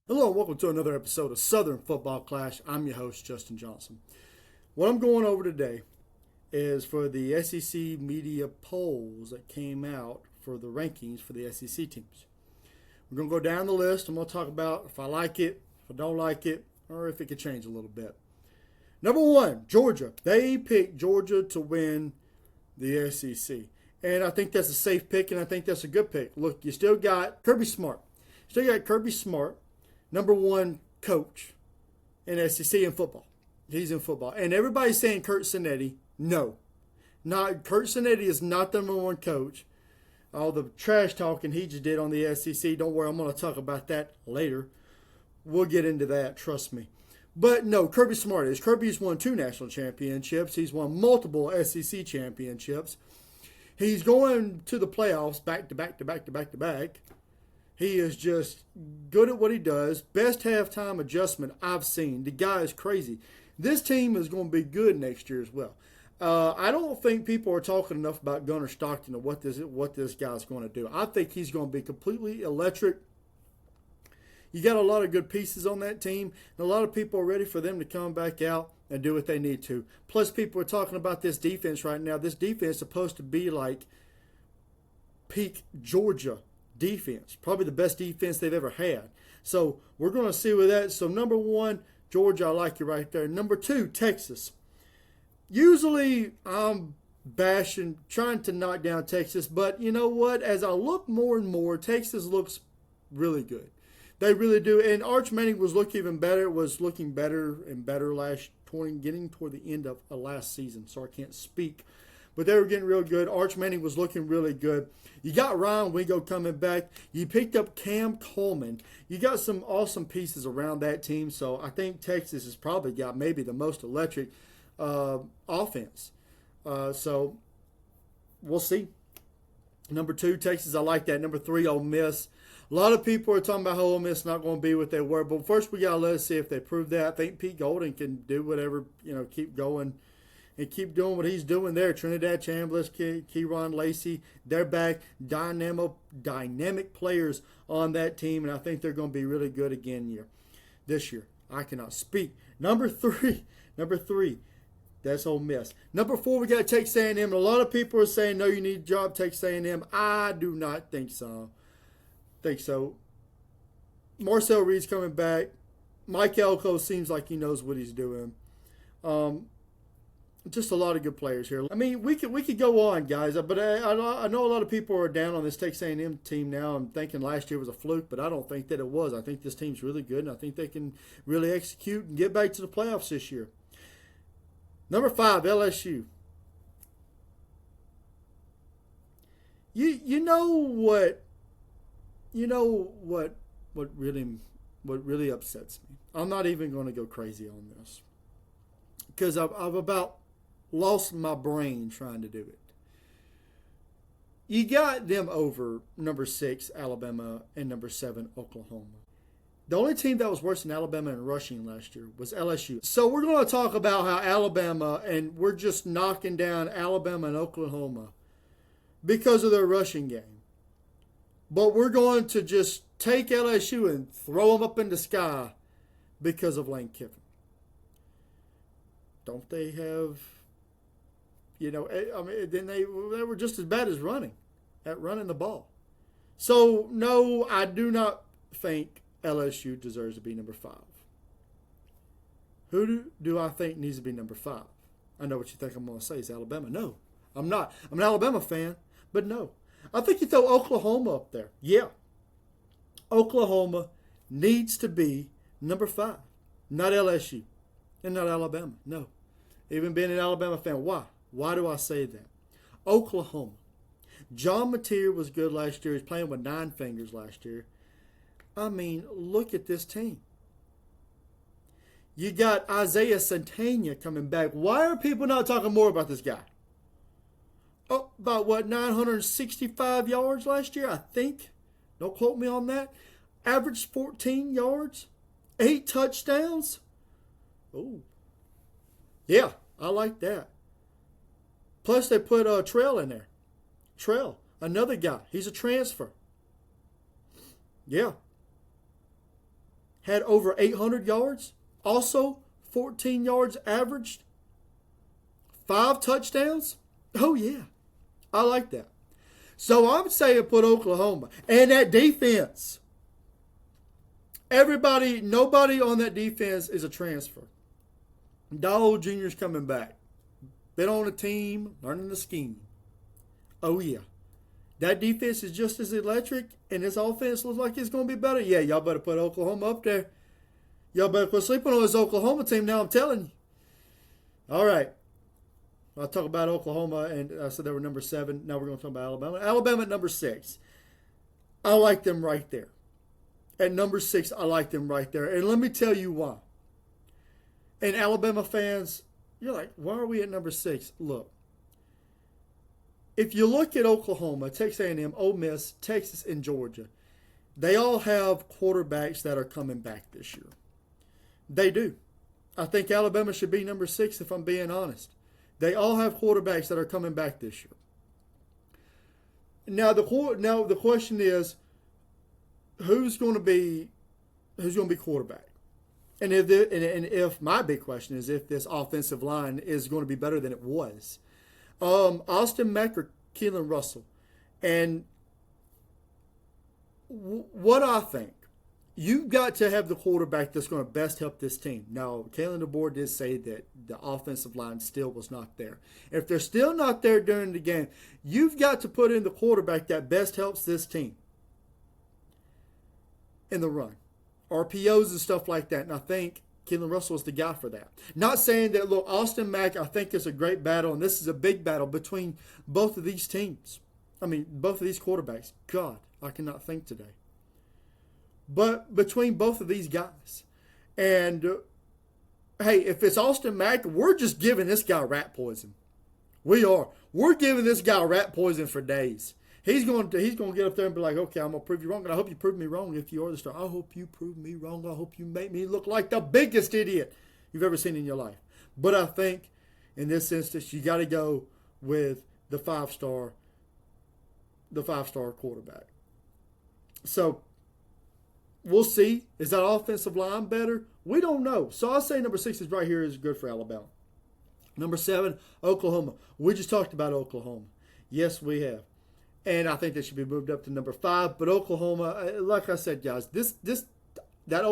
Hello and welcome to another episode of Southern Football Clash. I'm your host, Justin Johnson. What I'm going over today is for the SEC media polls that came out for the rankings for the SEC teams. We're going to go down the list. I'm going to talk about if I like it, if I don't like it, or if it could change a little bit. Number one, Georgia. They picked Georgia to win the SEC. And I think that's a safe pick, and I think that's a good pick. Look, you still got Kirby Smart. Number one coach in SEC in football. He's in football. And everybody's saying Curt Cinetti. No. Curt Cinetti is not the number one coach. All the trash talking he just did on the SEC. Don't worry, I'm going to talk about that later. We'll get into that, trust me. But no, Kirby Smart is. Kirby's won 2 national championships. He's won multiple SEC championships. He's going to the playoffs back to back. He is just good at what he does. Best halftime adjustment I've seen. The guy is crazy. This team is going to be good next year as well. I don't think people are talking enough about Gunnar Stockton and what this guy's going to do. I think he's going to be completely electric. You got a lot of good pieces on that team, and a lot of people are ready for them to come back out and do what they need to. Plus, people are talking about this defense right now. This defense is supposed to be like peak Georgia defense, probably the best defense they've ever had. So we're going to see with that. So number one, Georgia, I like you right there. Number two, Texas. Usually I'm trying to knock down Texas, but you know what? As I look more and more, Texas looks really good. They really do. And Arch Manning was looking even better. Was looking better and better getting toward the end of last season. So I can't speak. But they were getting real good. Arch Manning was looking really good. You got Ryan Wingo coming back. You picked up Cam Coleman. You got some awesome pieces around that team. So I think Texas has probably got maybe the most electric offense. So we'll see. Number two, Texas, I like that. Number three, Ole Miss. A lot of people are talking about how Ole Miss is not going to be what they were. But first we got to let us see if they prove that. I think Pete Golden can do whatever, keep going and keep doing what he's doing there. Trinidad Chambliss, Kieran Lacey, they're back. Dynamic players on that team, and I think they're going to be really good again this year. I cannot speak. Number three, that's Ole Miss. Number four, we got Texas A&M, and a lot of people are saying, no, you need to drop Texas A&M. I do not think so. Marcel Reed's coming back. Mike Elko seems like he knows what he's doing. Just a lot of good players here. I mean, we could go on, guys, but I know a lot of people are down on this Texas A&M team now. I'm thinking last year was a fluke, but I don't think that it was. I think this team's really good, and I think they can really execute and get back to the playoffs this year. Number 5, LSU. You know what really upsets me. I'm not even going to go crazy on this because I've about lost my brain trying to do it. You got them over number 6, Alabama, and number 7, Oklahoma. The only team that was worse than Alabama in rushing last year was LSU. So we're going to talk about how Alabama, and we're just knocking down Alabama and Oklahoma because of their rushing game. But we're going to just take LSU and throw them up in the sky because of Lane Kiffin. Don't they have, then they were just as bad as running the ball. So, no, I do not think LSU deserves to be number 5. Who do I think needs to be number 5? I know what you think I'm going to say is Alabama. No, I'm not. I'm an Alabama fan, but no. I think you throw Oklahoma up there. Yeah. Oklahoma needs to be number 5, not LSU and not Alabama. No. Even being an Alabama fan. Why? Why do I say that? Oklahoma. John Mateer was good last year. He's playing with 9 fingers last year. I mean, look at this team. You got Isaiah Santana coming back. Why are people not talking more about this guy? Oh, about 965 yards last year, I think. Don't quote me on that. Averaged 14 yards, 8 touchdowns. Oh, yeah, I like that. Plus, they put Trell in there. Trell, another guy. He's a transfer. Yeah. had over 800 yards, also 14 yards averaged, 5 touchdowns. Oh, yeah, I like that. So I'm saying put Oklahoma. And that defense, nobody on that defense is a transfer. Dowell Jr.'s coming back. Been on a team, learning the scheme. Oh, yeah. That defense is just as electric, and this offense looks like it's going to be better. Yeah, y'all better put Oklahoma up there. Y'all better quit sleeping on this Oklahoma team now, I'm telling you. All right. I'll talk about Oklahoma, and I said they were number 7. Now we're going to talk about Alabama. Alabama at number 6. I like them right there. At number 6, I like them right there. And let me tell you why. And Alabama fans, you're like, why are we at number 6? Look. If you look at Oklahoma, Texas A&M, Ole Miss, Texas, and Georgia, they all have quarterbacks that are coming back this year. They do. I think Alabama should be number 6 if I'm being honest. They all have quarterbacks that are coming back this year. Now the question is, who's going to be quarterback? And if my big question is if this offensive line is going to be better than it was. Austin Mack or Keelan Russell. And what I think, you've got to have the quarterback that's going to best help this team. Now, Kalen DeBoer did say that the offensive line still was not there. If they're still not there during the game, you've got to put in the quarterback that best helps this team in the run. RPOs and stuff like that. And I think Keelan Russell is the guy for that. Not saying that, look, Austin Mack, I think is a great battle, and this is a big battle between both of these teams. I mean, both of these quarterbacks. God, I cannot think today. But between both of these guys. And, hey, if it's Austin Mack, we're just giving this guy rat poison. We are. We're giving this guy rat poison for days. He's going to get up there and be like, okay, I'm going to prove you wrong. And I hope you prove me wrong if you are the star. I hope you prove me wrong. I hope you make me look like the biggest idiot you've ever seen in your life. But I think in this instance, you got to go with the five-star quarterback. So we'll see. Is that offensive line better? We don't know. So I'll say number 6 is right here is good for Alabama. Number 7, Oklahoma. We just talked about Oklahoma. Yes, we have. And I think they should be moved up to number 5. But Oklahoma, like I said, guys, that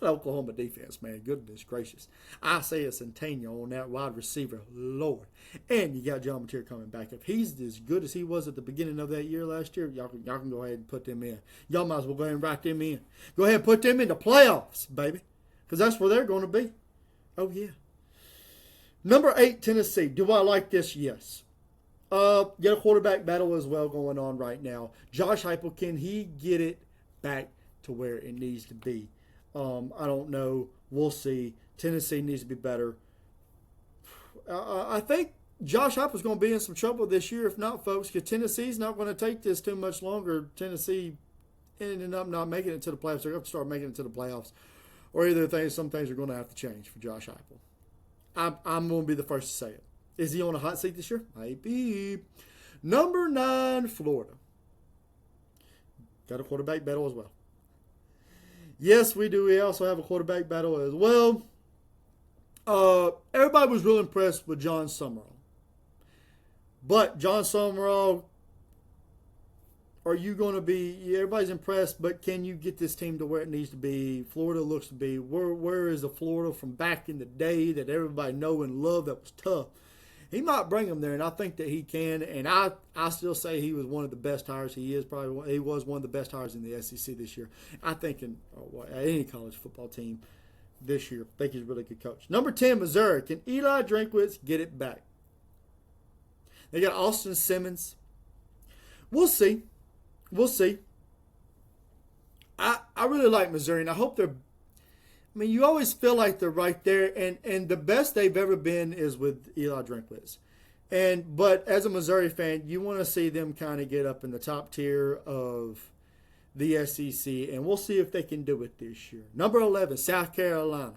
Oklahoma defense, man, goodness gracious. Isaiah Centeno on that wide receiver, Lord. And you got John Mateer coming back. If he's as good as he was at the beginning of that year last year, y'all can go ahead and put them in. Y'all might as well go ahead and write them in. Go ahead and put them in the playoffs, baby. Because that's where they're going to be. Oh, yeah. Number 8, Tennessee. Do I like this? Yes. Get a quarterback battle as well going on right now. Josh Heupel, can he get it back to where it needs to be? I don't know. We'll see. Tennessee needs to be better. I think Josh Heupel's going to be in some trouble this year. If not, folks, because Tennessee's not going to take this too much longer. Tennessee ended up not making it to the playoffs. They're going to start making it to the playoffs. Or some things are going to have to change for Josh Heupel. I'm going to be the first to say it. Is he on a hot seat this year? Maybe. Number 9, Florida. Got a quarterback battle as well. Yes, we do. We also have a quarterback battle as well. Everybody was real impressed with John Summerall. But John Summerall, are you going to be, everybody's impressed, but can you get this team to where it needs to be? Florida looks to be, where is the Florida from back in the day that everybody know and love that was tough? He might bring them there, and I think that he can. And I still say he was one of the best hires. He was one of the best hires in the SEC this year. I think in any college football team this year, I think he's a really good coach. Number 10, Missouri. Can Eli Drinkwitz get it back? They got Austin Simmons. We'll see. We'll see. I really like Missouri, and I hope they're. I mean, you always feel like they're right there, and the best they've ever been is with Eli Drinkwitz. But as a Missouri fan, you want to see them kind of get up in the top tier of the SEC, and we'll see if they can do it this year. Number 11, South Carolina.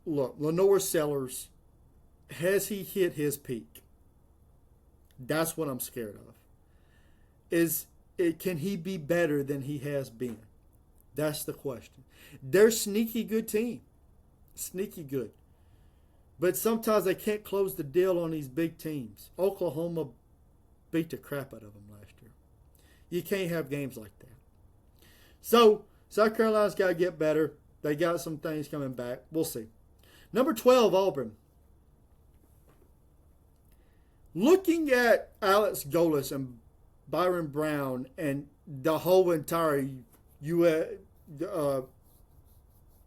Look, Lenore Sellers, has he hit his peak? That's what I'm scared of. Can he be better than he has been? That's the question. They're sneaky good team. Sneaky good. But sometimes they can't close the deal on these big teams. Oklahoma beat the crap out of them last year. You can't have games like that. So, South Carolina's got to get better. They got some things coming back. We'll see. Number 12, Auburn. Looking at Alex Golis and Byron Brown and the whole entire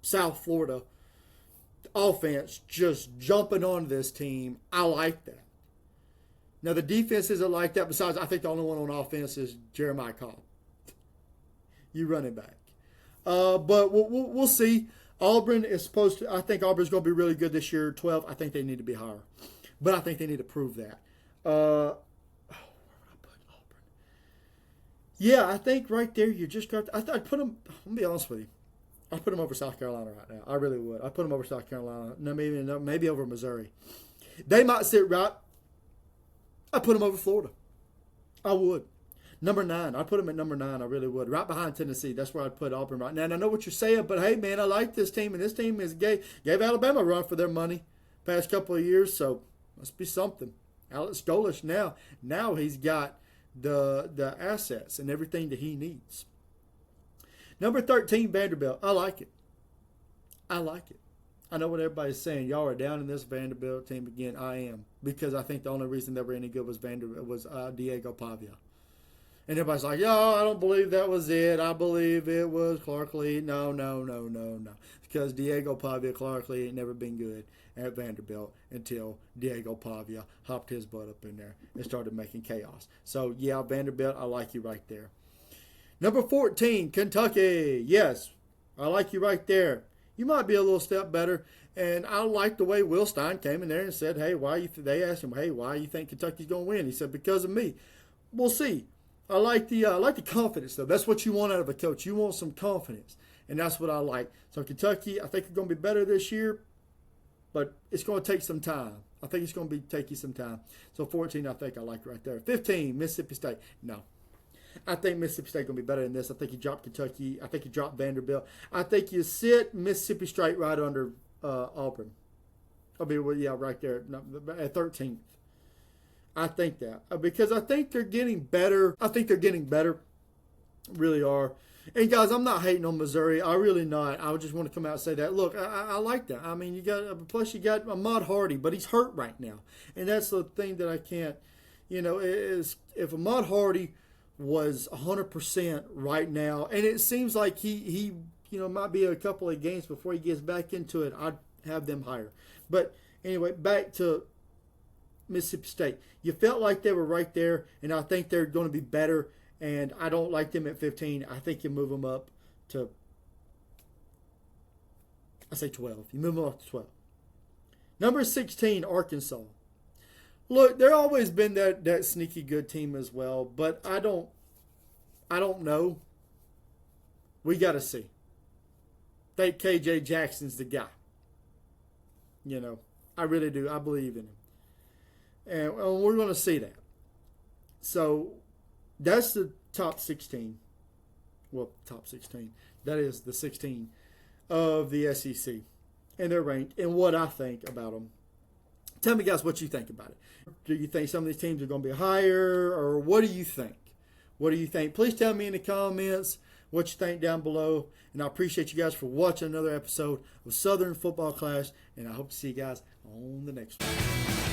South Florida offense just jumping on this team, I like that. Now, the defense isn't like that. Besides, I think the only one on offense is Jeremiah Cobb. You running back. But we'll see. Auburn is supposed to, I think Auburn's going to be really good this year. 12, I think they need to be higher. But I think they need to prove that. Where would I put Auburn? Yeah, I think right there you just got, I'd put them, I'm going to be honest with you. I put them over South Carolina right now. I really would. I put them over South Carolina. No, maybe over Missouri. They might sit right. I put them over Florida. I would. Number 9. I'd put them at number 9. I really would. Right behind Tennessee. That's where I'd put Auburn right now. And I know what you're saying, but hey, man, I like this team. And this team gave Alabama a run for their money past couple of years. So must be something. Alex Golis now he's got the assets and everything that he needs. Number 13, Vanderbilt. I like it. I like it. I know what everybody's saying. Y'all are down in this Vanderbilt team again. I am. Because I think the only reason they were any good was Diego Pavia. And everybody's like, yo, I don't believe that was it. I believe it was Clark Lee. No. Because Diego Pavia, Clark Lee ain't never been good at Vanderbilt until Diego Pavia hopped his butt up in there and started making chaos. So, yeah, Vanderbilt, I like you right there. Number 14, Kentucky. Yes, I like you right there. You might be a little step better. And I like the way Will Stein came in there and said, hey, they asked him, hey, why do you think Kentucky's going to win? He said, because of me. We'll see. I like the confidence, though. That's what you want out of a coach. You want some confidence. And that's what I like. So Kentucky, I think they're going to be better this year. But it's going to take some time. I think it's going to take you some time. So 14, I think I like right there. 15, Mississippi State. No. I think Mississippi State going to be better than this. I think you drop Kentucky. I think you drop Vanderbilt. I think you sit Mississippi State right under Auburn. Right there at 13th. I think that because I think they're getting better. Really are. And guys, I'm not hating on Missouri. I really not. I just want to come out and say that. Look, I like that. I mean, you got Ahmad Hardy, but he's hurt right now, and that's the thing that I can't. Is if Ahmad Hardy was 100% right now, and it seems like he might be a couple of games before he gets back into it, I'd have them higher. But anyway, back to Mississippi State. You felt like they were right there, and I think they're going to be better, and I don't like them at 15. I think you move them up to, I say 12. You move them up to 12. Number 16, Arkansas. Look, they've always been that sneaky good team as well, but I don't know. We got to see. I think KJ Jackson's the guy. I really do. I believe in him. And we're going to see that. So that's the top 16. Well, top 16. That is the 16 of the SEC. And they're ranked and what I think about them. Tell me, guys, what you think about it. Do you think some of these teams are going to be higher, or what do you think? What do you think? Please tell me in the comments what you think down below. And I appreciate you guys for watching another episode of Southern Football Clash. And I hope to see you guys on the next one.